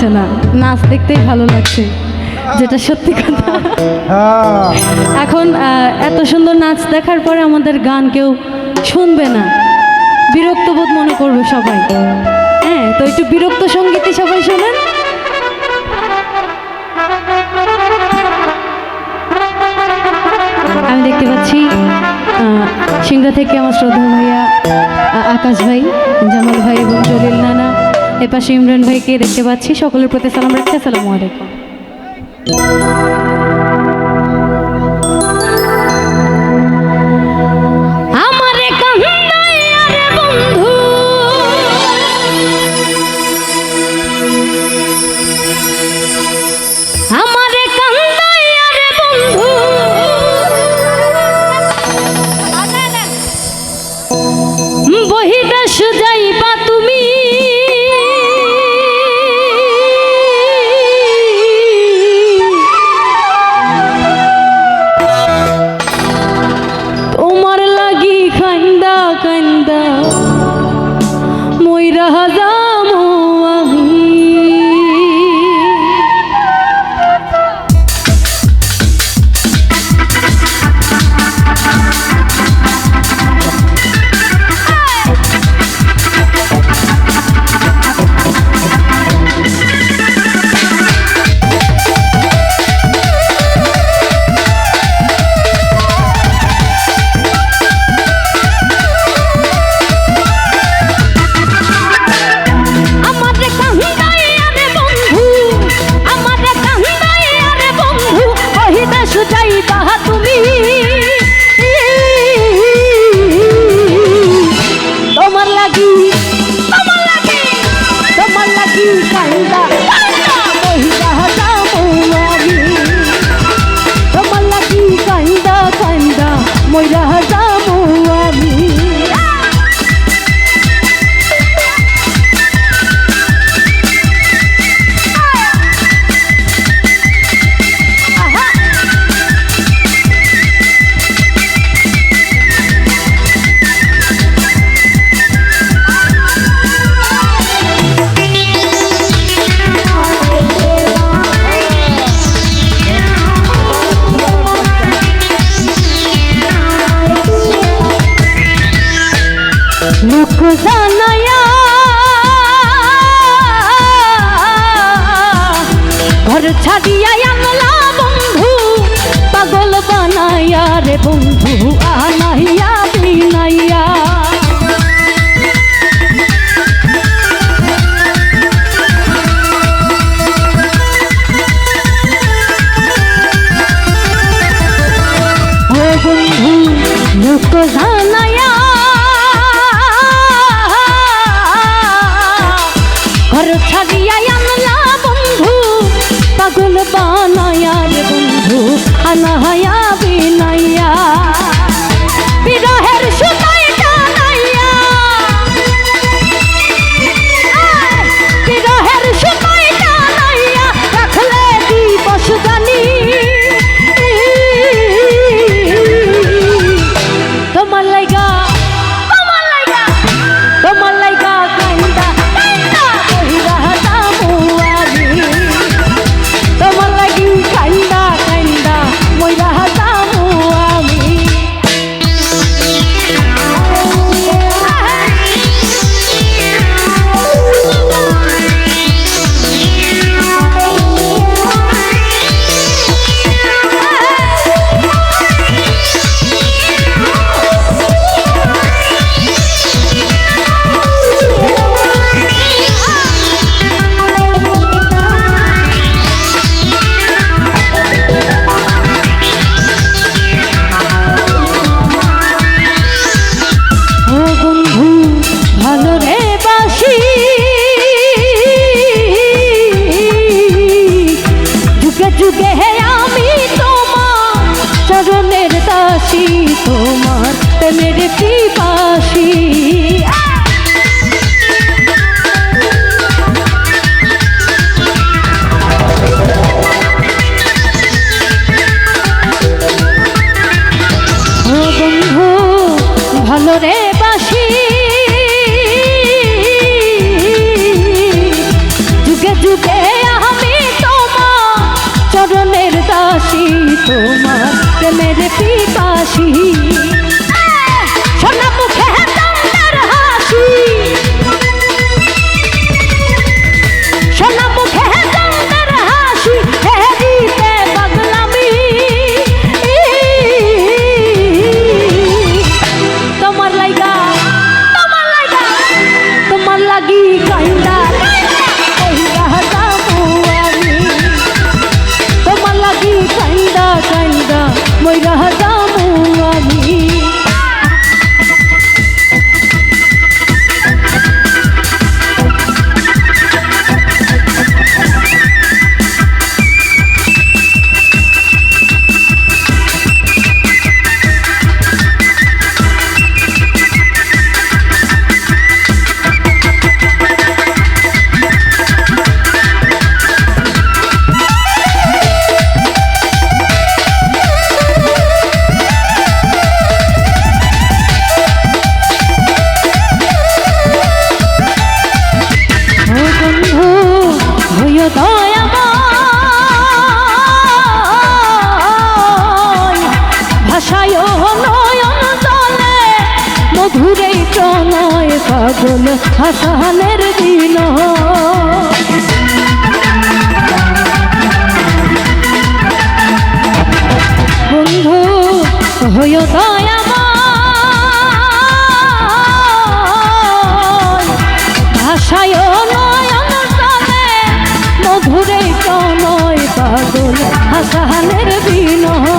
লাগছে না, নাচ দেখতেই ভালো লাগছে, যেটা সত্যি কথা। এখন এত সুন্দর নাচ দেখার পরে আমাদের গান কেউ শুনবে না, বিরক্ত বোধ মনে করবে সবাই। হ্যাঁ, তো একটু বিরক্ত সঙ্গীতই সবাই শোনেন। আমি দেখতে পাচ্ছি সিংড়া থেকে আমার শ্রদ্ধা ভাইয়া আকাশ ভাই, জামাল ভাই এবং জলিল নানা, এপাশে ইমরান ভাইকে দেখতে পাচ্ছি। সকলের প্রতি সালাম রাখছি, আসসালামু আলাইকুম। বহিদাস যাইবা তুমি, তোমার লাগি কান্দা কান্দা মইরা যামু আমি। মুখ জানায়া ঘর ছাড়িয়া আনলা বন্ধু, পাগল বানাইয়া রে বন্ধু আনাইয়া বিনাইয়া। ও বন্ধু মুখ জানায়া ঘর ছাড়িয়া আনলা বন্ধু, পাগল বানায়া রে বন্ধু আনাইয়া বিনাইয়া। বিরহের সুতায় টানাইয়া, বিরহের সুতায় টানাইয়া রাখলে দিবস জানি। তোমার লাইগা তোমার লাইগা তোমার লাইগা কান্দা কান্দা কইরা যামু আমি। তোমার লাগি কান্দা কান্দা মইরা যামু আমি। যুগে হে আমি তোমার চরণের দাসী, তোমার প্রেমের পিপাসী। ও বন্ধু ভালো রে বাসি, যুগে যুগে মধুরে প্রণয় পাগল হাসানের বিনয়। বন্ধু হইও দয়াময় ভাষায় নয়ন জলে মধুরে প্রণয় পাগল হাসানের বিনয়।